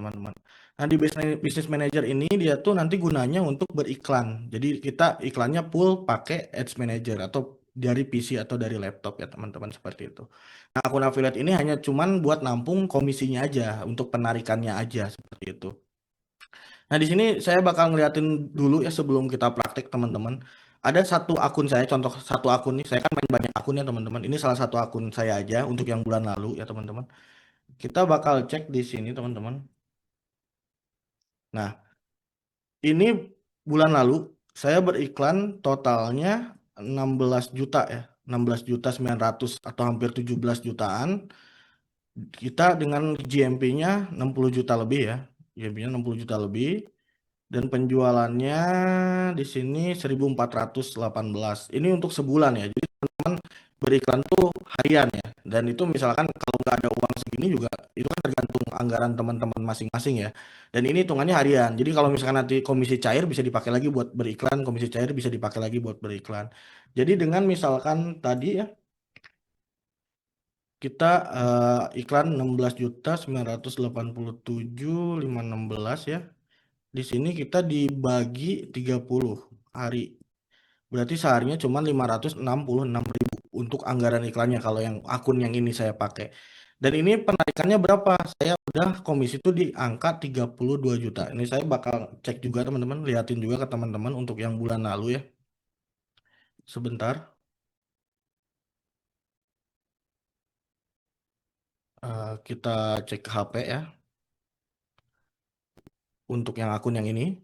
teman-teman. Nah, di Business Manager ini dia tuh nanti gunanya untuk beriklan. Jadi kita iklannya full pakai Ads Manager atau dari PC atau dari laptop ya teman-teman seperti itu. Nah, akun affiliate ini hanya cuman buat nampung komisinya aja, untuk penarikannya aja seperti itu. Nah, di sini saya bakal ngeliatin dulu ya sebelum kita praktik teman-teman. Ada satu akun saya, contoh satu akun nih, saya kan main banyak akun ya teman-teman. Ini salah satu akun saya aja untuk yang bulan lalu ya teman-teman. Kita bakal cek di sini teman-teman. Nah, ini bulan lalu saya beriklan totalnya 16 juta ya. 16 juta 900 atau hampir 17 jutaan. Kita dengan GMP-nya 60 juta lebih ya. GMP-nya 60 juta lebih. Dan penjualannya di sini 1418. Ini untuk sebulan ya. Jadi teman-teman beriklan tuh harian ya. Dan itu misalkan kalau nggak ada uang segini juga itu kan tergantung anggaran teman-teman masing-masing ya. Dan ini hitungannya harian. Jadi kalau misalkan nanti komisi cair bisa dipakai lagi buat beriklan, komisi cair bisa dipakai lagi buat beriklan. Jadi dengan misalkan tadi ya kita iklan 16 juta 987.516 ya. Di sini kita dibagi 30 hari. Berarti seharinya cuma 566.000 untuk anggaran iklannya kalau yang akun yang ini saya pakai. Dan ini penarikannya berapa? Saya udah komisi itu di angka 32 juta. Ini saya bakal cek juga teman-teman, liatin juga ke teman-teman untuk yang bulan lalu ya. Sebentar. Kita cek ke HP ya. Untuk yang akun yang ini.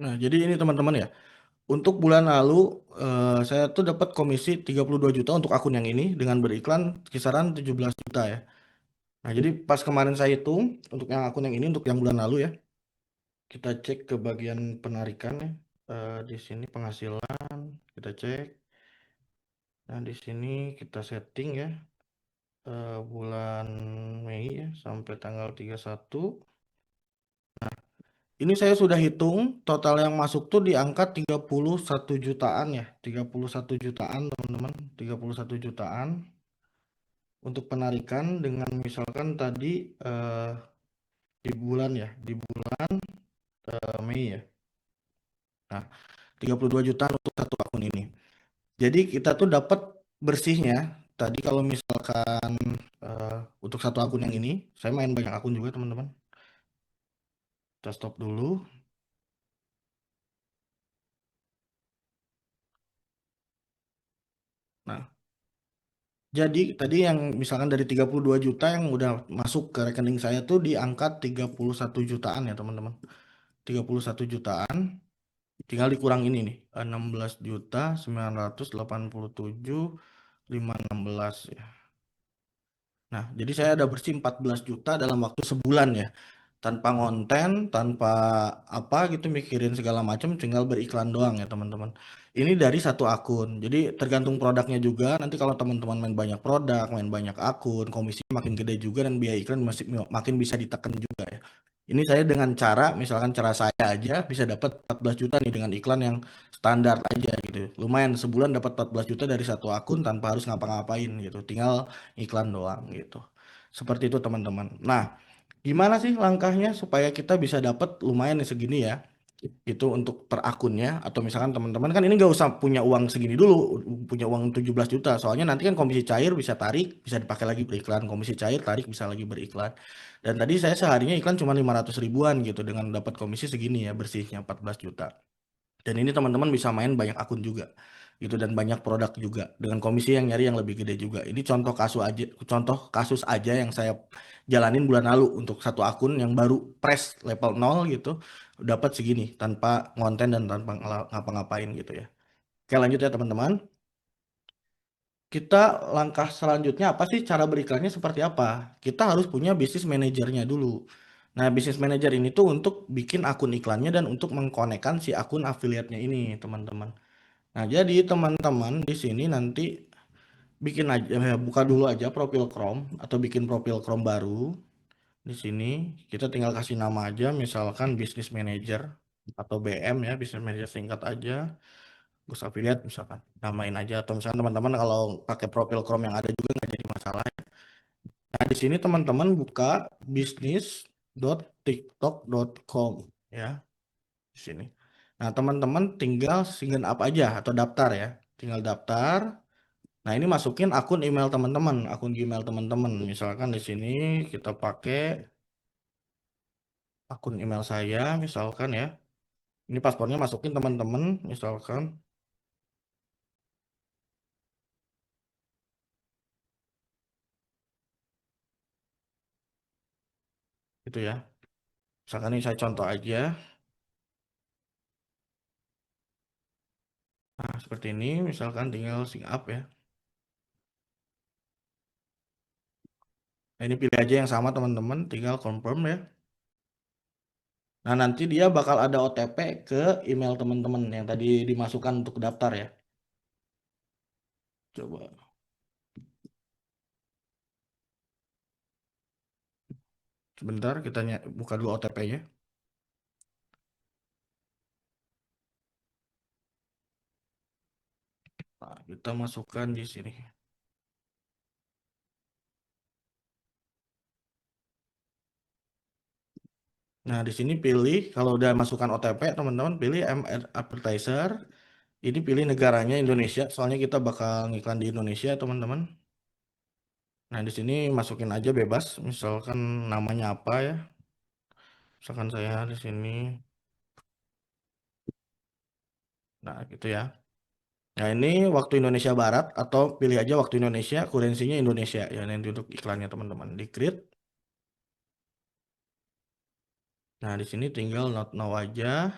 Nah, jadi ini teman-teman ya. Untuk bulan lalu saya tuh dapat komisi 32 juta untuk akun yang ini dengan beriklan kisaran 17 juta ya. Nah, jadi pas kemarin saya hitung untuk yang akun yang ini untuk yang bulan lalu ya, kita cek ke bagian penarikan ya. Di sini penghasilan kita cek. Nah, di sini kita setting ya bulan Mei ya sampai tanggal 31. Ini saya sudah hitung total yang masuk tuh di angka 31 jutaan ya. 31 jutaan teman-teman, 31 jutaan untuk penarikan dengan misalkan tadi di bulan ya, di bulan Mei ya. Nah, 32 jutaan untuk satu akun ini. Jadi kita tuh dapat bersihnya tadi kalau misalkan untuk satu akun yang ini, saya main banyak akun juga teman-teman. Kita stop dulu. Nah, jadi tadi yang misalkan dari 32 juta yang udah masuk ke rekening saya tuh di angka 31 jutaan ya teman-teman. 31 jutaan. Tinggal dikurang ini nih. 16 juta 987.516 ya. Nah, jadi saya ada bersih 14 juta dalam waktu sebulan ya. Tanpa ngonten, tanpa apa gitu mikirin segala macam, tinggal beriklan doang ya teman-teman. Ini dari satu akun. Jadi tergantung produknya juga. Nanti kalau teman-teman main banyak produk, main banyak akun, komisi makin gede juga dan biaya iklan masih makin bisa ditekan juga ya. Ini saya dengan cara, misalkan cara saya aja bisa dapat 14 juta nih dengan iklan yang standar aja gitu. Lumayan sebulan dapat 14 juta dari satu akun tanpa harus ngapa-ngapain gitu. Tinggal iklan doang gitu. Seperti itu teman-teman. Nah, gimana sih langkahnya supaya kita bisa dapat lumayan nih segini ya? Itu untuk per akunnya atau misalkan teman-teman kan ini nggak usah punya uang segini dulu, punya uang 17 juta. Soalnya nanti kan komisi cair bisa tarik, bisa dipakai lagi beriklan, komisi cair tarik bisa lagi beriklan. Dan tadi saya seharinya iklan cuma 500 ribuan gitu dengan dapat komisi segini ya bersihnya 14 juta. Dan ini teman-teman bisa main banyak akun juga. gitu dan banyak produk juga dengan komisi yang nyari yang lebih gede juga. Ini contoh kasus aja yang saya jalanin bulan lalu untuk satu akun yang baru press level 0 gitu dapat segini tanpa konten dan tanpa ngapa-ngapain gitu ya. Oke, lanjut ya teman-teman. Kita langkah selanjutnya apa sih, cara beriklannya seperti apa? Kita harus punya bisnis manajernya dulu. Nah, bisnis manajer ini tuh untuk bikin akun iklannya dan untuk mengkonekkan si akun afiliatnya ini, teman-teman. Nah, jadi teman-teman di sini nanti bikin aja, buka dulu aja profil Chrome atau bikin profil Chrome baru. Di sini kita tinggal kasih nama aja, misalkan Business Manager atau BM ya, Business Manager singkat aja. Gus Affiliate misalkan, namain aja atau misalkan teman-teman kalau pakai profil Chrome yang ada juga nggak jadi masalah. Nah, di sini teman-teman buka business.tiktok.com ya, di sini. Nah, teman-teman tinggal sign up aja atau daftar ya. Tinggal daftar. Nah, ini masukin akun email teman-teman, akun Gmail teman-teman. Misalkan di sini kita pakai akun email saya, misalkan ya. Ini paspornya masukin teman-teman, misalkan gitu ya. Misalkan ini saya contoh aja. Nah, seperti ini, misalkan tinggal sign up ya. Nah, ini pilih aja yang sama teman-teman, tinggal confirm ya. Nah, nanti dia bakal ada OTP ke email teman-teman yang tadi dimasukkan untuk daftar ya. Coba sebentar kita buka dulu OTP-nya. Nah, kita masukkan di sini. Nah, di sini pilih kalau udah masukkan OTP, teman-teman pilih advertiser. Ini pilih negaranya Indonesia, soalnya kita bakal ngiklan di Indonesia, teman-teman. Nah, di sini masukin aja bebas, misalkan namanya apa ya. Misalkan saya di sini. Nah, gitu ya. Nah, ini waktu Indonesia Barat atau pilih aja waktu Indonesia, kurensinya Indonesia ya nanti untuk iklannya teman-teman. Di create. Nah, di sini tinggal not now aja.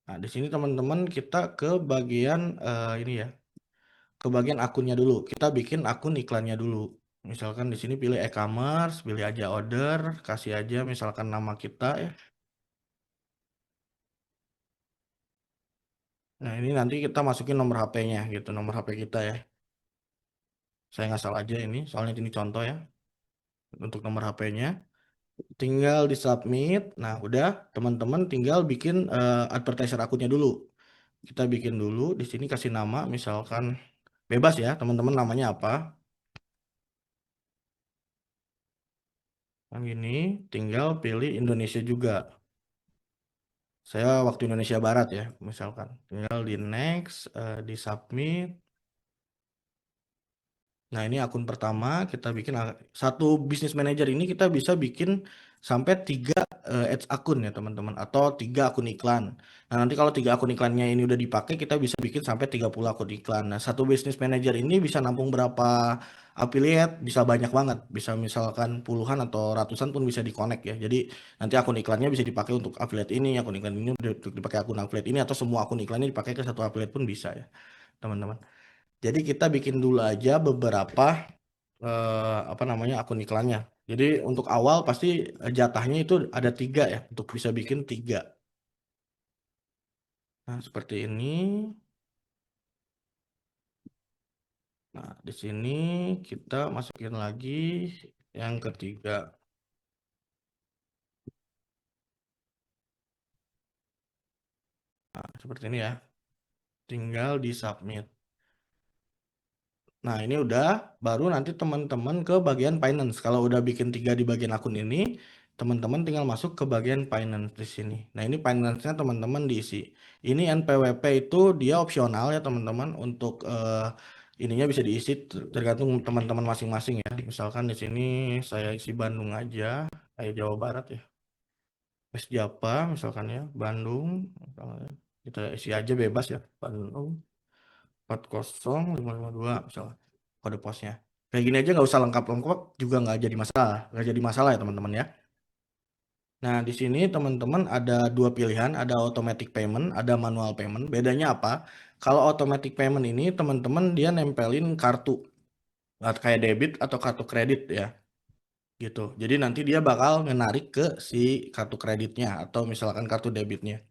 Nah, di sini teman-teman kita ke bagian ini ya. Ke bagian akunnya dulu. Kita bikin akun iklannya dulu. Misalkan di sini pilih e-commerce, pilih aja order, kasih aja misalkan nama kita ya. Nah, ini nanti kita masukin nomor HP-nya gitu, nomor HP kita ya. Saya nggak salah aja ini, soalnya ini contoh ya. Untuk nomor HP-nya. Tinggal di submit. Nah, udah teman-teman tinggal bikin advertiser akunnya dulu. Kita bikin dulu di sini kasih nama misalkan bebas ya, teman-teman namanya apa. Yang ini tinggal pilih Indonesia juga. Saya waktu Indonesia Barat ya, misalkan. Tinggal di next, di submit. Nah, ini akun pertama kita bikin satu bisnis manager ini kita bisa bikin sampai 3 ads akun ya teman-teman atau 3 akun iklan. Nah, nanti kalau 3 akun iklannya ini udah dipakai kita bisa bikin sampai 30 akun iklan. Nah, satu bisnis manager ini bisa nampung berapa affiliate, bisa banyak banget. Bisa misalkan puluhan atau ratusan pun bisa di-connect ya. Jadi nanti akun iklannya bisa dipakai untuk affiliate ini, akun iklan ini untuk dipakai akun affiliate ini atau semua akun iklannya dipakai ke satu affiliate pun bisa ya, teman-teman. Jadi kita bikin dulu aja beberapa apa namanya akun iklannya. Jadi untuk awal pasti jatahnya itu ada 3 ya untuk bisa bikin 3. Nah, seperti ini. Nah, di sini kita masukin lagi yang ketiga. Nah, seperti ini ya. Tinggal di submit. Nah, ini udah baru nanti teman-teman ke bagian finance. Kalau udah bikin 3 di bagian akun ini, teman-teman tinggal masuk ke bagian finance di sini. Nah, ini finance-nya teman-teman diisi. Ini NPWP itu dia opsional ya teman-teman untuk ininya bisa diisi tergantung teman-teman masing-masing ya. Misalkan di sini saya isi Bandung aja, kayak Jawa Barat ya. West Java misalkan ya, Bandung misalkan ya. Kita isi aja bebas ya. 40 552 misalnya kode posnya. Kayak gini aja nggak usah lengkap-lengkap juga nggak jadi masalah. Nggak jadi masalah ya teman-teman ya. Nah, di sini teman-teman ada dua pilihan, ada automatic payment, ada manual payment. Bedanya apa? Kalau automatic payment ini teman-teman dia nempelin kartu, kayak debit atau kartu kredit ya, gitu. Jadi nanti dia bakal ngenarik ke si kartu kreditnya atau misalkan kartu debitnya.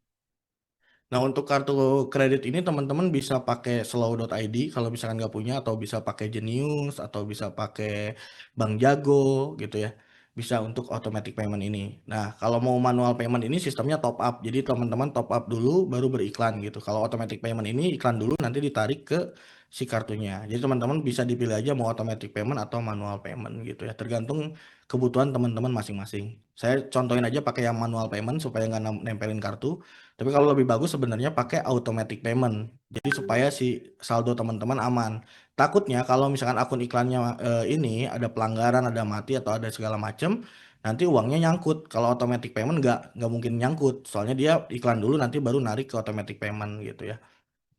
Nah, untuk kartu kredit ini teman-teman bisa pakai slow.id kalau misalkan nggak punya, atau bisa pakai Genius, atau bisa pakai Bank Jago gitu ya. Bisa untuk automatic payment ini. Nah, kalau mau manual payment ini sistemnya top up. Jadi teman-teman top up dulu baru beriklan gitu. Kalau automatic payment ini iklan dulu nanti ditarik ke si kartunya. Jadi teman-teman bisa dipilih aja mau automatic payment atau manual payment gitu ya. Tergantung kebutuhan teman-teman masing-masing. Saya contohin aja pakai yang manual payment supaya nggak nempelin kartu. Tapi kalau lebih bagus sebenarnya pakai automatic payment. Jadi supaya si saldo teman-teman aman. Takutnya kalau misalkan akun iklannya ini ada pelanggaran, ada mati atau ada segala macam, nanti uangnya nyangkut. Kalau automatic payment nggak mungkin nyangkut. Soalnya dia iklan dulu nanti baru narik ke automatic payment gitu ya.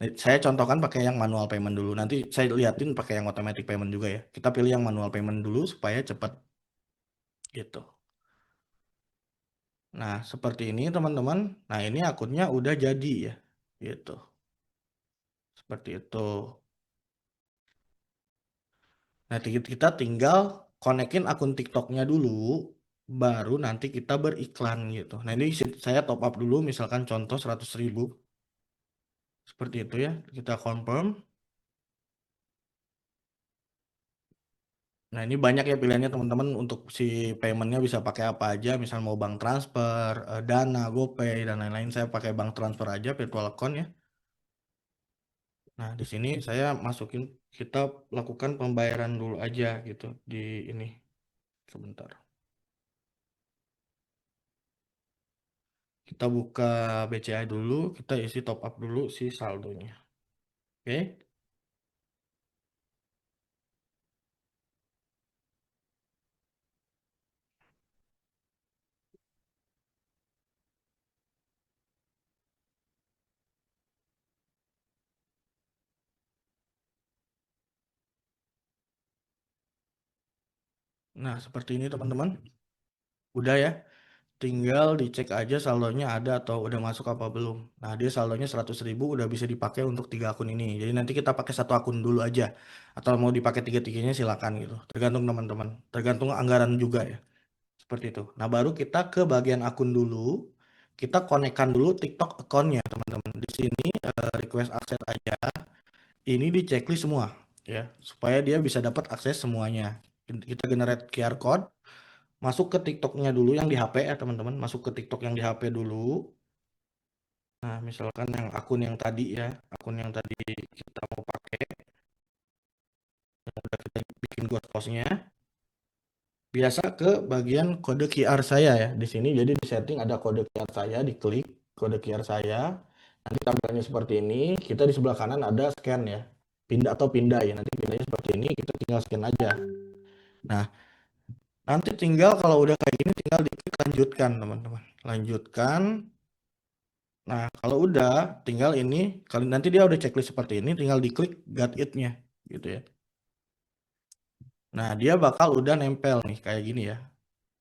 Nah, saya contohkan pakai yang manual payment dulu. Nanti saya liatin pakai yang automatic payment juga ya. Kita pilih yang manual payment dulu supaya cepat gitu. Nah, seperti ini teman-teman. Nah, ini akunnya udah jadi ya. Gitu. Seperti itu. Nah, kita tinggal konekin akun TikToknya dulu, baru nanti kita beriklan gitu. Nah, ini saya top up dulu, misalkan contoh 100.000. Seperti itu ya. Kita confirm. Nah, ini banyak ya pilihannya teman-teman untuk si paymentnya bisa pakai apa aja. Misal mau bank transfer, Dana, GoPay, dan lain-lain. Saya pakai bank transfer aja, virtual account ya. Nah, di sini saya masukin, kita lakukan pembayaran dulu aja gitu di ini. Sebentar. Kita buka BCA dulu, kita isi top up dulu si saldonya. Oke. Nah, seperti ini teman-teman. Udah ya. Tinggal dicek aja saldonya ada atau udah masuk apa belum. Nah, dia saldonya 100.000 udah bisa dipakai untuk tiga akun ini. Jadi nanti kita pakai satu akun dulu aja. Atau mau dipakai tiga-tiganya silakan gitu. Tergantung teman-teman. Tergantung anggaran juga ya. Seperti itu. Nah, baru kita ke bagian akun dulu. Kita konekkan dulu TikTok akunnya teman-teman. Di sini request akses aja. Ini di checklist semua ya, supaya dia bisa dapat akses semuanya. Kita generate QR code, masuk ke TikToknya dulu yang di HP ya teman-teman, masuk ke TikTok yang di HP dulu. Nah, misalkan yang akun yang tadi ya, akun yang tadi kita mau pakai, yang udah kita bikin ghost postnya, biasa ke bagian kode QR saya ya. Di sini jadi di setting ada kode QR saya, diklik kode QR saya. Nanti tampilannya seperti ini, kita di sebelah kanan ada scan ya. Pindah atau pindah ya, nanti pindahnya seperti ini, kita tinggal scan aja. Nah, nanti tinggal kalau udah kayak gini tinggal diklik lanjutkan teman-teman. Lanjutkan. Nah, kalau udah tinggal ini, kalau nanti dia udah checklist seperti ini, tinggal diklik got it-nya gitu ya. Nah, dia bakal udah nempel nih kayak gini ya.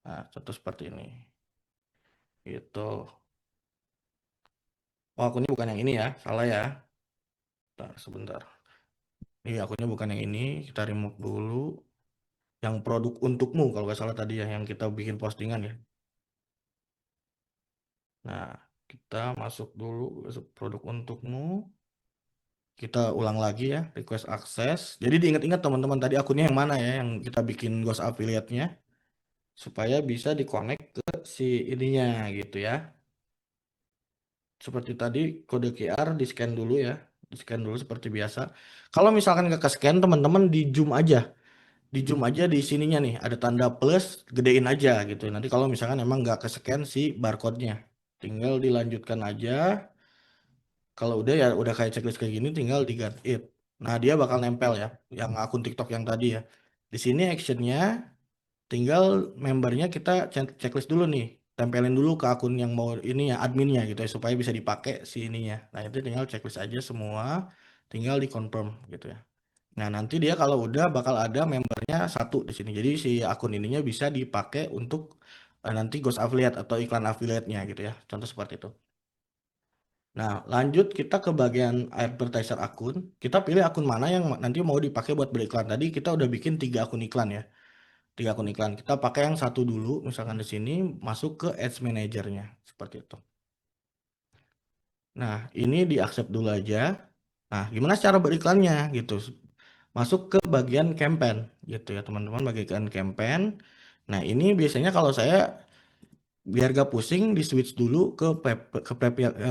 Nah, contoh seperti ini. Gitu. Oh, akunnya bukan yang ini ya. Salah ya. Bentar, sebentar. Ini akunnya bukan yang ini. Kita remove dulu. Yang produk untukmu kalau nggak salah tadi ya, yang kita bikin postingan ya. Nah, kita masuk dulu ke produk untukmu. Kita ulang lagi ya, request access. Jadi diingat-ingat teman-teman tadi akunnya yang mana ya, yang kita bikin Ghost Affiliate-nya, supaya bisa di-connect ke si ininya gitu ya. Seperti tadi kode QR di-scan dulu ya, di-scan dulu seperti biasa. Kalau misalkan nggak ke-scan teman-teman di zoom aja, di zoom aja di sininya nih, ada tanda plus, gedein aja gitu. Nanti kalau misalkan emang nggak ke-scan si barcode-nya, tinggal dilanjutkan aja. Kalau udah ya udah kayak checklist kayak gini tinggal di get it. Nah, dia bakal nempel ya yang akun TikTok yang tadi ya. Di sini actionnya tinggal membernya kita checklist dulu nih. tempelin dulu ke akun yang mau ini ya, adminnya gitu ya, supaya bisa dipakai si ininya. Nah, itu tinggal checklist aja semua, tinggal di confirm gitu ya. Nah, nanti dia kalau udah bakal ada membernya satu di sini. Jadi si akun ininya bisa dipakai untuk nanti Ghost Affiliate atau iklan affiliate-nya gitu ya. Contoh seperti itu. Nah, lanjut kita ke bagian advertiser akun. Kita pilih akun mana yang nanti mau dipakai buat beriklan. Tadi kita udah bikin 3 akun iklan ya. 3 akun iklan. Kita pakai yang satu dulu, misalkan di sini masuk ke Ads Manager-nya. Seperti itu. Nah, ini di accept dulu aja. Nah, gimana cara beriklannya gitu. Masuk ke bagian campaign gitu ya, teman-teman, bagian campaign. Nah, ini biasanya kalau saya biar gak pusing di switch dulu ke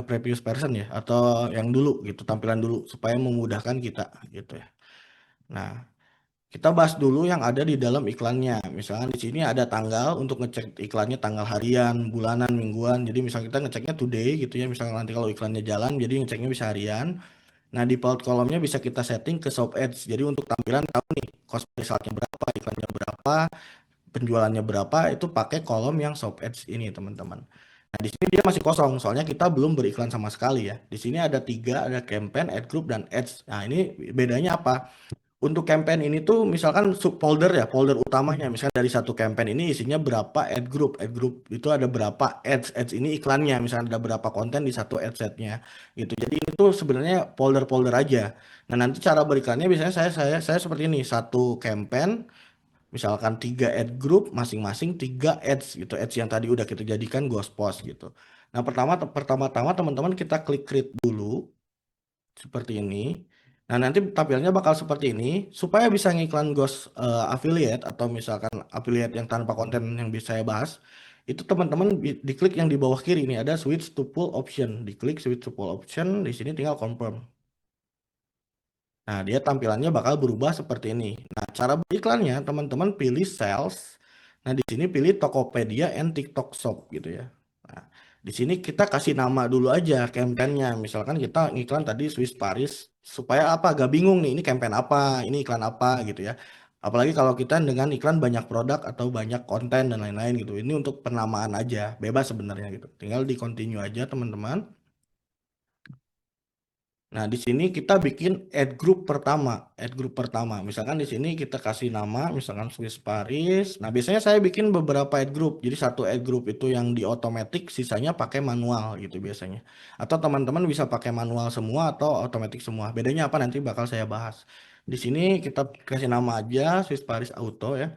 previous person ya, atau yang dulu gitu, tampilan dulu supaya memudahkan kita gitu ya. Nah, kita bahas dulu yang ada di dalam iklannya. Misalnya di sini ada tanggal untuk ngecek iklannya, tanggal harian, bulanan, mingguan. Jadi misalnya kita ngeceknya today gitu ya. Misalnya nanti kalau iklannya jalan, jadi ngeceknya bisa harian. Nah, di default kolomnya bisa kita setting ke Shop Ads. Jadi untuk tampilan tahu nih cost per resultnya berapa, iklannya berapa, penjualannya berapa, itu pakai kolom yang Shop Ads ini, teman-teman. Nah, di sini dia masih kosong, soalnya kita belum beriklan sama sekali ya. Di sini ada 3, ada campaign, ad group, dan ads. Nah, ini bedanya apa? Untuk campaign ini tuh misalkan subfolder ya, folder utamanya. Misalnya dari satu campaign ini isinya berapa ad group itu ada berapa ads ini iklannya. Misalnya ada berapa konten di satu ad setnya gitu. Jadi ini tuh sebenarnya folder-folder aja. Nah, nanti cara beriklannya biasanya saya seperti ini, satu campaign, misalkan 3 ad group, masing-masing 3 ads gitu. Ads yang tadi udah kita jadikan ghost post gitu. Nah, pertama-tama teman-teman kita klik create dulu seperti ini. Nah, nanti tampilnya bakal seperti ini. Supaya bisa ngiklan ghost affiliate atau misalkan affiliate yang tanpa konten yang bisa saya bahas, itu teman-teman diklik yang di bawah kiri ini ada switch to full option. Diklik switch to full option, di sini tinggal confirm. Nah, dia tampilannya bakal berubah seperti ini. Nah, cara beriklannya teman-teman pilih sales. Nah, di sini pilih Tokopedia and TikTok Shop gitu ya. Nah, di sini kita kasih nama dulu aja kampanyenya. Misalkan kita ngiklan tadi Swiss Paris, supaya apa? Gak bingung nih, ini campaign apa, ini iklan apa gitu ya. Apalagi kalau kita dengan iklan banyak produk atau banyak konten dan lain-lain gitu. Ini untuk penamaan aja, bebas sebenarnya gitu. Tinggal di continue aja, teman-teman. Nah, di sini kita bikin ad group pertama, ad group pertama. Misalkan di sini kita kasih nama, misalkan Swiss Paris. Nah, biasanya saya bikin beberapa ad group. Jadi satu ad group itu yang di otomatis, sisanya pakai manual gitu biasanya. Atau teman-teman bisa pakai manual semua atau otomatis semua. Bedanya apa nanti bakal saya bahas. Di sini kita kasih nama aja Swiss Paris Auto ya.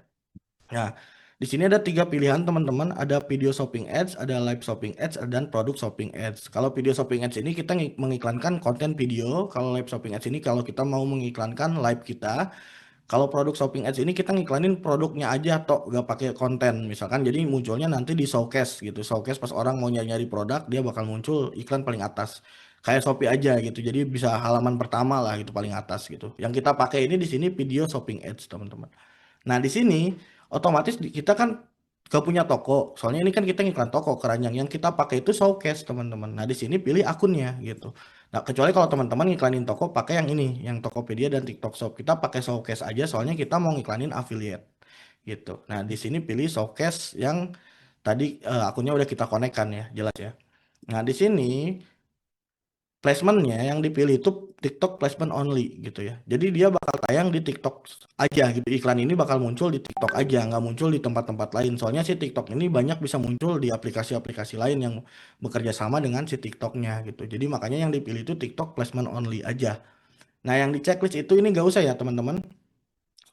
Nah, di sini ada 3 pilihan teman-teman, ada video shopping ads, ada live shopping ads, dan produk shopping ads. Kalau video shopping ads ini kita mengiklankan konten video, kalau live shopping ads ini kalau kita mau mengiklankan live kita, kalau produk shopping ads ini kita ngiklanin produknya aja atau gak pakai konten, misalkan jadi munculnya nanti di showcase gitu, showcase pas orang mau nyari-nyari produk dia bakal muncul iklan paling atas. Kayak Shopee aja gitu, jadi bisa halaman pertama lah gitu paling atas gitu. Yang kita pakai ini di sini video shopping ads, teman-teman. Nah, di sini otomatis kita kan gak punya toko. Soalnya ini kan kita ngiklan toko keranjang. Yang kita pakai itu showcase, teman-teman. Nah, di sini pilih akunnya gitu. Nah, kecuali kalau teman-teman ngiklanin toko pakai yang ini, yang Tokopedia dan TikTok Shop. Kita pakai showcase aja soalnya kita mau ngiklanin affiliate gitu. Nah, di sini pilih showcase yang tadi akunnya udah kita konekkan ya, jelas ya. Nah, di sini placementnya yang dipilih itu TikTok placement only gitu ya. Jadi dia bakal tayang di TikTok aja gitu. Iklan ini bakal muncul di TikTok aja, nggak muncul di tempat-tempat lain. Soalnya si TikTok ini banyak bisa muncul di aplikasi-aplikasi lain yang bekerja sama dengan si TikToknya gitu. Jadi makanya yang dipilih itu TikTok placement only aja. Nah, yang di checklist itu ini nggak usah ya, teman-teman.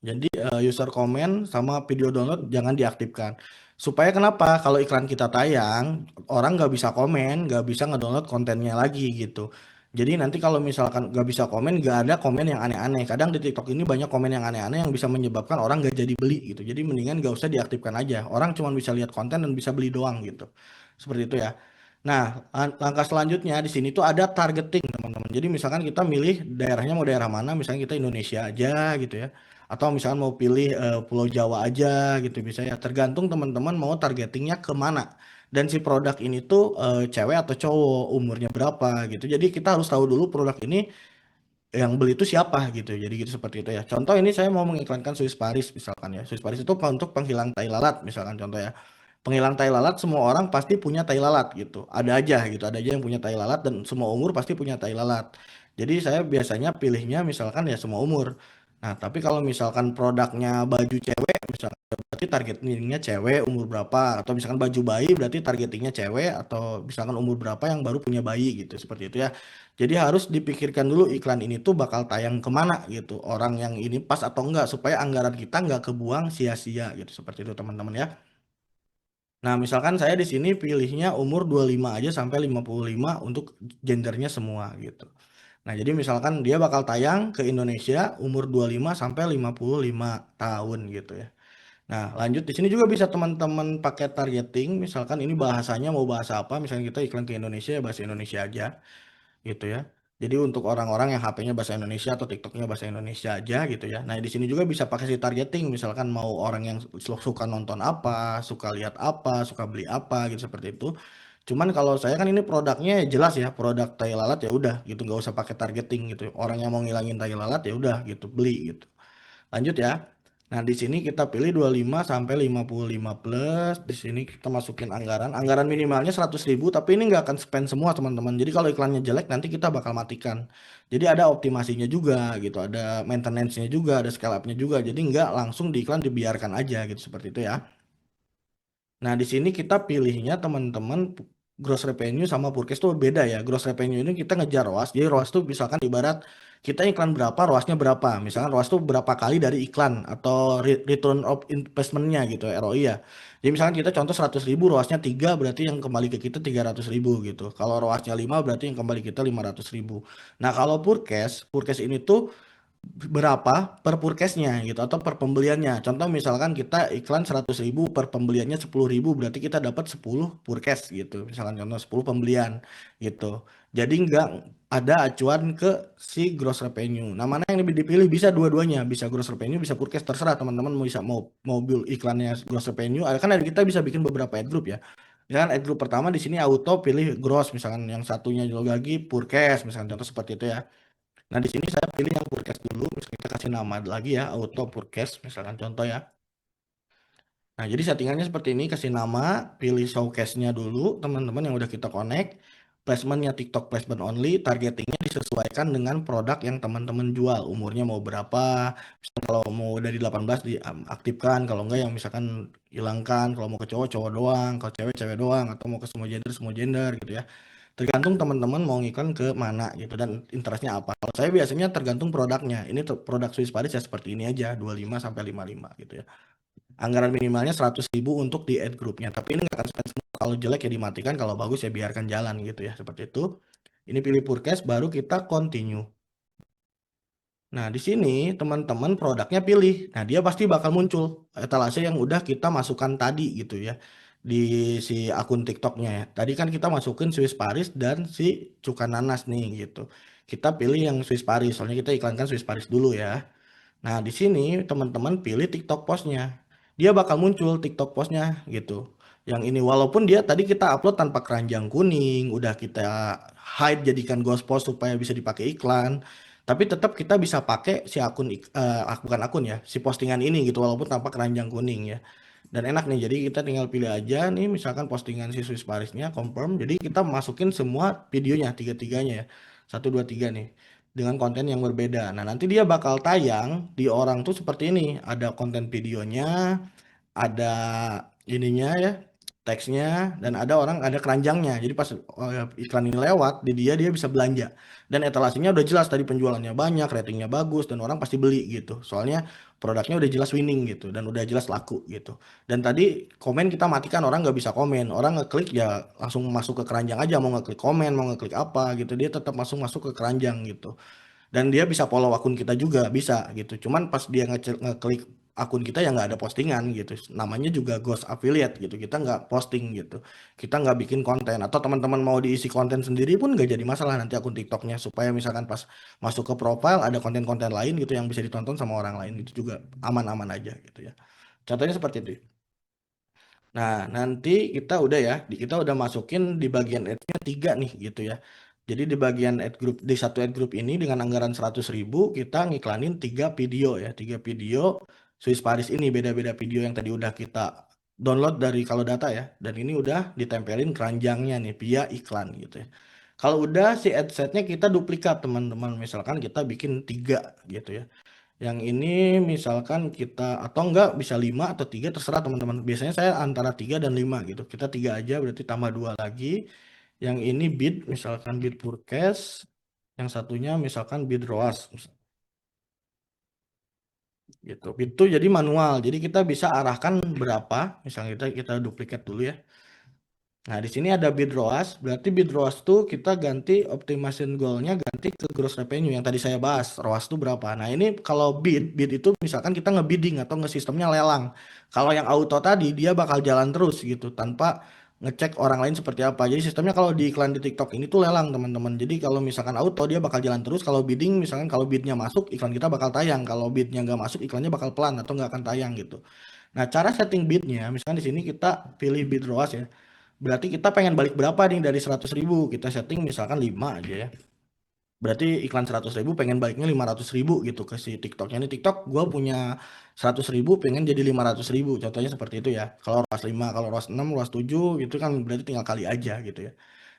Jadi user comment sama video download jangan diaktifkan. Supaya kenapa? Kalau iklan kita tayang, orang nggak bisa komen, nggak bisa ngedownload kontennya lagi gitu. Jadi nanti kalau misalkan nggak bisa komen, nggak ada komen yang aneh-aneh. Kadang di TikTok ini banyak komen yang aneh-aneh yang bisa menyebabkan orang nggak jadi beli gitu. Jadi mendingan nggak usah diaktifkan aja. Orang cuma bisa lihat konten dan bisa beli doang gitu. Seperti itu ya. Nah, langkah selanjutnya di sini tuh ada targeting, teman-teman. Jadi misalkan kita milih daerahnya mau daerah mana, misalnya kita Indonesia aja gitu ya. Atau misalkan mau pilih Pulau Jawa aja gitu bisa ya. Tergantung teman-teman mau targetingnya ke mana. Dan si produk ini tuh cewek atau cowok, umurnya berapa gitu. Jadi kita harus tahu dulu produk ini yang beli itu siapa gitu. Jadi gitu seperti itu ya. Contoh ini saya mau mengiklankan Swiss Paris misalkan ya. Swiss Paris itu untuk penghilang tai lalat misalkan contoh ya. Penghilang tai lalat semua orang pasti punya tai lalat gitu. Ada aja gitu, ada aja yang punya tai lalat dan semua umur pasti punya tai lalat. Jadi saya biasanya pilihnya misalkan ya semua umur. Nah, tapi kalau misalkan produknya baju cewek, misalkan berarti targetingnya cewek umur berapa, atau misalkan baju bayi berarti targetingnya cewek, atau misalkan umur berapa yang baru punya bayi gitu, seperti itu ya. Jadi harus dipikirkan dulu iklan ini tuh bakal tayang kemana gitu, orang yang ini pas atau enggak, supaya anggaran kita nggak kebuang sia-sia gitu, seperti itu teman-teman ya. Nah, misalkan saya di sini pilihnya umur 25 aja sampai 55 untuk gendernya semua gitu. Nah, jadi misalkan dia bakal tayang ke Indonesia umur 25 sampai 55 tahun gitu ya. Nah, lanjut di sini juga bisa teman-teman pakai targeting, misalkan ini bahasanya mau bahasa apa, misalkan kita iklan ke Indonesia ya bahasa Indonesia aja gitu ya. Jadi untuk orang-orang yang HP-nya bahasa Indonesia atau TikTok-nya bahasa Indonesia aja gitu ya. Nah, di sini juga bisa pakai si targeting, misalkan mau orang yang suka nonton apa, suka lihat apa, suka beli apa gitu, seperti itu. Cuman kalau saya kan ini produknya jelas ya, produk tai lalat ya udah gitu, nggak usah pakai targeting gitu. Orang yang mau ngilangin tai lalat ya udah gitu, beli gitu. Lanjut ya. Nah, di sini kita pilih 25 sampai 55 plus. Di sini kita masukin anggaran. Anggaran minimalnya 100.000, tapi ini nggak akan spend semua, teman-teman. Jadi kalau iklannya jelek, nanti kita bakal matikan. Jadi ada optimasinya juga gitu, ada maintenance-nya juga, ada scale up-nya juga. Jadi nggak langsung di iklan dibiarkan aja gitu, seperti itu ya. Nah, di sini kita pilihnya teman-teman gross revenue sama purchase tuh beda ya. Gross revenue ini kita ngejar ROAS. Jadi ROAS tuh misalkan ibarat kita iklan berapa, ROAS-nya berapa. Misalkan ROAS tuh berapa kali dari iklan atau return of investment-nya gitu, ROI ya. Jadi misalkan kita contoh 100.000, ROAS-nya 3 berarti yang kembali ke kita 300.000 gitu. Kalau ROAS-nya 5 berarti yang kembali kita 500.000. Nah, kalau purchase ini tuh berapa per purchase-nya gitu atau per pembeliannya. Contoh misalkan kita iklan 100.000, per pembeliannya 10.000, berarti kita dapat 10 purchase gitu. Misalkan contoh 10 pembelian gitu. Jadi nggak ada acuan ke si gross revenue. Nah, mana yang lebih dipilih, bisa dua-duanya, bisa gross revenue, bisa purchase, terserah teman-teman mau bisa mau build iklannya gross revenue. Kan ada kita bisa bikin beberapa ad group ya. Misalkan ad group pertama di sini auto pilih gross, misalkan yang satunya lagi purchase, misalkan contoh seperti itu ya. Nah, di sini saya pilih yang purchase dulu. Misalkan kita kasih nama lagi ya, auto purchase, misalkan contoh ya. Nah, jadi settingannya seperti ini, kasih nama, pilih showcase-nya dulu, teman-teman yang udah kita connect. Placementnya TikTok placement only, targetingnya disesuaikan dengan produk yang teman-teman jual. Umurnya mau berapa, misalkan kalau mau dari 18 diaktifkan, kalau enggak yang misalkan hilangkan, kalau mau ke cowok, cowok doang, kalau cewek, cewek doang, atau mau ke semua gender gitu ya. Tergantung teman-teman mau ngiklan ke mana gitu dan interestnya apa. Kalau saya biasanya tergantung produknya. Ini produk Swiss Paris ya seperti ini aja, 25 sampai 55 gitu ya. Anggaran minimalnya 100.000 untuk di ad groupnya. Tapi ini nggak akan spend semua. Kalau jelek ya dimatikan, kalau bagus ya biarkan jalan gitu ya. Seperti itu. Ini pilih purchase, baru kita continue. Nah, di sini teman-teman produknya pilih. Nah, dia pasti bakal muncul etalase yang udah kita masukkan tadi gitu ya. Di si akun TikToknya ya. Tadi kan kita masukin Swiss Paris dan si Cuka Nanas nih gitu. Kita pilih yang Swiss Paris, soalnya kita iklankan Swiss Paris dulu ya. Nah, di sini teman-teman pilih TikTok postnya. Dia bakal muncul TikTok postnya gitu. Yang ini walaupun dia tadi kita upload tanpa keranjang kuning, udah kita hide jadikan ghost post supaya bisa dipakai iklan, tapi tetap kita bisa pakai si akun bukan akun ya, si postingan ini gitu walaupun tanpa keranjang kuning ya. Dan enak nih, jadi kita tinggal pilih aja nih misalkan postingan si Swiss Parisnya confirm. Jadi kita masukin semua videonya tiga-tiganya ya. Satu, dua, tiga nih dengan konten yang berbeda. Nah, nanti dia bakal tayang di orang tuh seperti ini. Ada konten videonya, ada ininya ya, teksnya, dan ada orang ada keranjangnya. Jadi pas iklan ini lewat, di dia bisa belanja. Dan etalasenya udah jelas tadi penjualannya banyak, ratingnya bagus, dan orang pasti beli gitu. Soalnya produknya udah jelas winning gitu, dan udah jelas laku gitu. Dan tadi komen kita matikan, orang nggak bisa komen. Orang ngeklik ya langsung masuk ke keranjang aja, mau ngeklik komen, mau ngeklik apa gitu. Dia tetap masuk ke keranjang gitu, dan dia bisa follow akun kita juga bisa gitu. Cuman pas dia ngeklik akun kita ya nggak ada postingan gitu, namanya juga ghost affiliate gitu, kita nggak posting gitu, kita nggak bikin konten, atau teman-teman mau diisi konten sendiri pun nggak jadi masalah nanti akun TikToknya, supaya misalkan pas masuk ke profile ada konten-konten lain gitu yang bisa ditonton sama orang lain, itu juga aman-aman aja gitu ya. Contohnya seperti itu. Nah, nanti kita udah ya, kita udah masukin di bagian ad-nya 3 nih gitu ya. Jadi di bagian ad group, di satu ad group ini dengan anggaran 100.000 kita ngiklanin 3 video ya, 3 video Swiss Paris ini, beda-beda video yang tadi udah kita download dari kalau data ya, dan ini udah ditempelin keranjangnya nih via iklan gitu ya. Kalau udah si adsetnya kita duplikat teman-teman, misalkan kita bikin 3 gitu ya. Yang ini misalkan kita atau enggak bisa 5 atau 3 terserah teman-teman. Biasanya saya antara 3 dan 5 gitu. Kita 3 aja berarti tambah 2 lagi. Yang ini bid misalkan bid purchase, yang satunya misalkan bid ROAS gitu. Itu jadi manual. Jadi kita bisa arahkan berapa, misalnya kita duplikat dulu ya. Nah, di sini ada bid ROAS, berarti bid ROAS tuh kita ganti optimization goal-nya ganti ke gross revenue yang tadi saya bahas. ROAS tuh berapa? Nah, ini kalau bid itu misalkan kita ngebidding atau nge-sistemnya lelang. Kalau yang auto tadi dia bakal jalan terus gitu tanpa ngecek orang lain seperti apa. Jadi sistemnya kalau di iklan di TikTok ini tuh lelang, teman-teman. Jadi kalau misalkan auto dia bakal jalan terus. Kalau bidding misalkan kalau bidnya masuk iklan kita bakal tayang. Kalau bidnya nggak masuk iklannya bakal pelan atau nggak akan tayang gitu. Nah, cara setting bidnya, misalkan di sini kita pilih bid ROAS ya. Berarti kita pengen balik berapa nih dari 100.000? Kita setting misalkan 5 aja ya. Berarti iklan 100.000 pengen baliknya 500.000 gitu ke si TikToknya. Ini TikTok gue punya 100.000 pengen jadi 500.000. Contohnya seperti itu ya. Kalau ROAS 5, kalau ROAS 6, ROAS 7 gitu kan berarti tinggal kali aja gitu ya.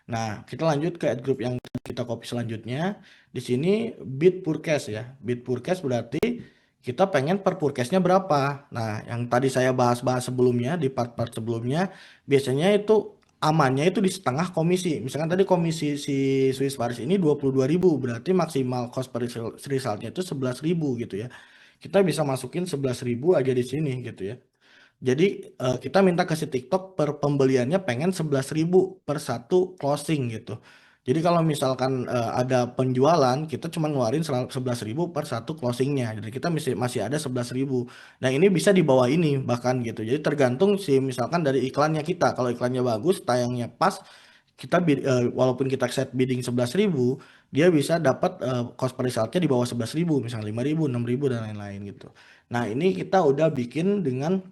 Nah, kita lanjut ke ad group yang kita copy selanjutnya. Di sini bid purchase ya. Bid purchase berarti kita pengen per purchase-nya berapa. Nah, yang tadi saya bahas-bahas sebelumnya di part-part sebelumnya, biasanya itu amannya itu di setengah komisi. Misalkan tadi komisi si Swiss Paris ini 22.000, berarti maksimal cost per resultnya itu 11.000 gitu ya. Kita bisa masukin 11.000 aja di sini gitu ya. Jadi kita minta ke si TikTok per pembeliannya pengen 11.000 per satu closing gitu. Jadi kalau misalkan ada penjualan, kita cuma ngeluarin 11.000 per satu closingnya. Jadi kita masih masih ada 11.000. Nah ini bisa di bawah ini bahkan gitu. Jadi tergantung si misalkan dari iklannya kita. Kalau iklannya bagus, tayangnya pas, kita walaupun kita set bidding 11.000, dia bisa dapat cost per resultnya di bawah 11.000, misalnya 5.000, 6.000 dan lain-lain gitu. Nah ini kita udah bikin dengan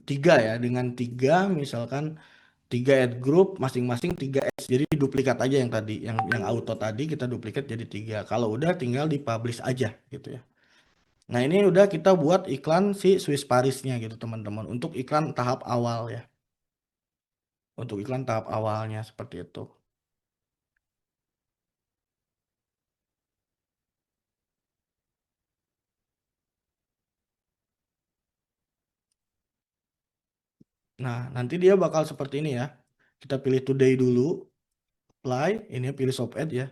3 ya, dengan 3 misalkan 3 ad group masing-masing 3 ads, jadi duplikat aja yang tadi yang auto tadi kita duplikat jadi 3. Kalau udah tinggal di publish aja gitu ya. Nah ini udah kita buat iklan si Swiss Parisnya gitu teman-teman, untuk iklan tahap awal ya, untuk iklan tahap awalnya seperti itu. Nah nanti dia bakal seperti ini ya, kita pilih today dulu, apply, ini pilih shop ad ya.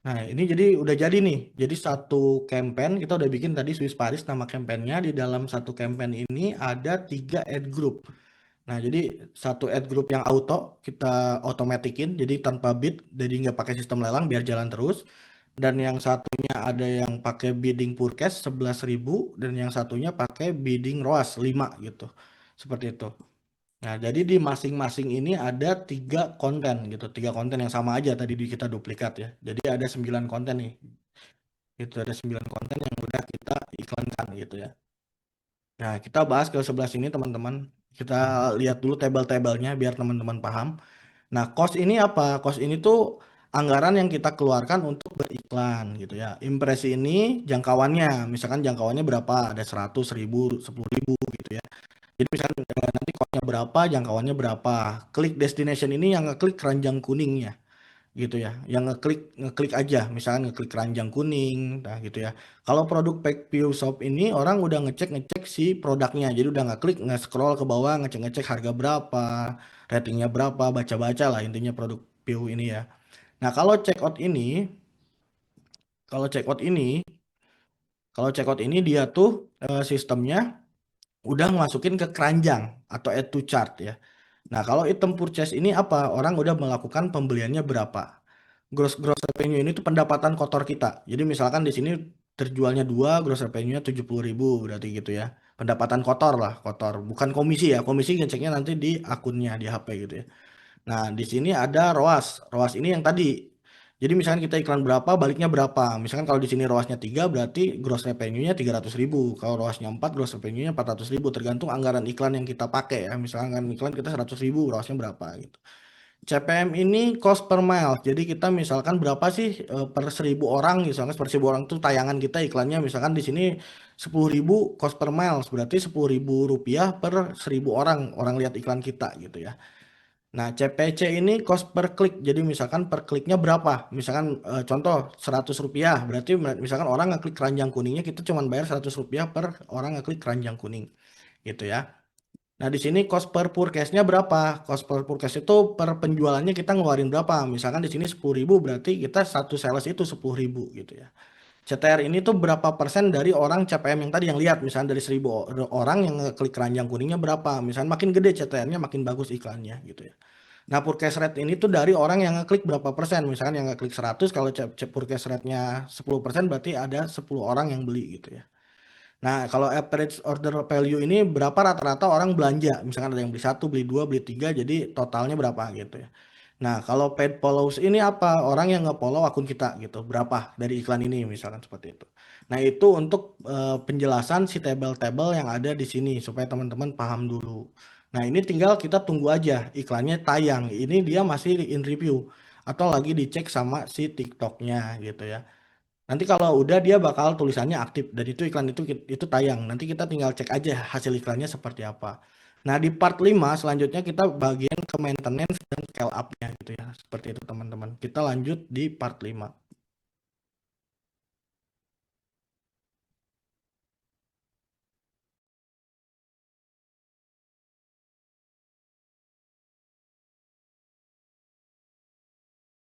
Nah, ini jadi udah jadi nih. Jadi satu campaign kita udah bikin tadi Swiss Paris nama campaignnya. Di dalam satu campaign ini ada 3 ad group. Nah, jadi satu ad group yang auto kita otomatikin, jadi tanpa bid, jadi nggak pakai sistem lelang biar jalan terus. Dan yang satunya ada yang pakai bidding purchase 11.000 dan yang satunya pakai bidding ROAS 5 gitu. Seperti itu. Nah, jadi di masing-masing ini ada 3 konten gitu, 3 konten yang sama aja tadi kita duplikat ya. Jadi ada 9 konten nih. Itu ada 9 konten yang udah kita iklankan gitu ya. Nah, kita bahas ke sebelah sini teman-teman. Kita lihat dulu tabel-tabelnya biar teman-teman paham. Nah, cost ini apa? Cost ini tuh anggaran yang kita keluarkan untuk beriklan gitu ya. Impresi ini jangkauannya, misalkan jangkauannya berapa? Ada 100, 1000, 10.000 gitu ya. Jadi misalkan nanti costnya berapa, jangkauannya berapa. Klik destination ini yang ngeklik keranjang kuningnya gitu ya, yang ngeklik ngeklik aja misalkan ngeklik keranjang kuning nah gitu ya. Kalau produk Pack View Shop ini orang udah ngecek ngecek si produknya, jadi udah nggak klik nggak scroll ke bawah ngecek ngecek harga berapa, ratingnya berapa, baca baca lah intinya produk View ini ya. Nah kalau check out ini kalau check out ini dia tuh sistemnya udah masukin ke keranjang atau add to chart ya. Nah, kalau item purchase ini apa? Orang udah melakukan pembeliannya berapa? Gross gross revenue ini tuh pendapatan kotor kita. Jadi misalkan di sini terjualnya 2, gross revenue-nya 70.000 berarti gitu ya. Pendapatan kotor lah, kotor. Bukan komisi ya. Komisi ngeceknya nanti di akunnya, di HP gitu ya. Nah, di sini ada ROAS. ROAS ini yang tadi. Jadi misalkan kita iklan berapa, baliknya berapa. Misalkan kalau di sini ROASnya 3, berarti gross revenue-nya 300.000. Kalau ROASnya 4, gross revenue-nya 400.000. Tergantung anggaran iklan yang kita pakai ya. Misalkan iklan kita 100.000, ROASnya berapa gitu. CPM ini cost per mile. Jadi kita misalkan berapa sih per 1.000 orang, misalkan per 1.000 orang tuh tayangan kita iklannya misalkan di sini 10.000 cost per miles, berarti 10.000 rupiah per 1.000 orang orang lihat iklan kita gitu ya. Nah, CPC ini cost per klik. Jadi misalkan per kliknya berapa? Misalkan contoh 100 rupiah. Berarti misalkan orang ngeklik keranjang kuningnya kita cuma bayar 100 rupiah per orang ngeklik keranjang kuning. Gitu ya. Nah, di sini cost per purchase-nya berapa? Cost per purchase itu per penjualannya kita ngeluarin berapa? Misalkan di sini 10.000 berarti kita satu sales itu 10.000 gitu ya. CTR ini tuh berapa persen dari orang CPM yang tadi yang lihat, misalnya dari 1.000 orang yang ngeklik keranjang kuningnya berapa, misalnya makin gede CTR-nya makin bagus iklannya gitu ya. Nah, purchase rate ini tuh dari orang yang ngeklik berapa persen, misalkan yang ngeklik 100, kalau purchase rate-nya 10% berarti ada 10 orang yang beli gitu ya. Nah, kalau average order value ini berapa rata-rata orang belanja, misalkan ada yang beli satu, beli dua, beli tiga, jadi totalnya berapa gitu ya. Nah, kalau paid follows ini apa? Orang yang nge-follow akun kita gitu. Berapa dari iklan ini misalkan seperti itu. Nah, itu untuk penjelasan si tabel-tabel yang ada di sini supaya teman-teman paham dulu. Nah, ini tinggal kita tunggu aja iklannya tayang. Ini dia masih in review atau lagi dicek sama si TikToknya gitu ya. Nanti kalau udah dia bakal tulisannya aktif dan itu iklan itu tayang. Nanti kita tinggal cek aja hasil iklannya seperti apa. Nah, di part 5 selanjutnya kita bagian ke maintenance dan scale up-nya gitu ya. Seperti itu teman-teman. Kita lanjut di part 5.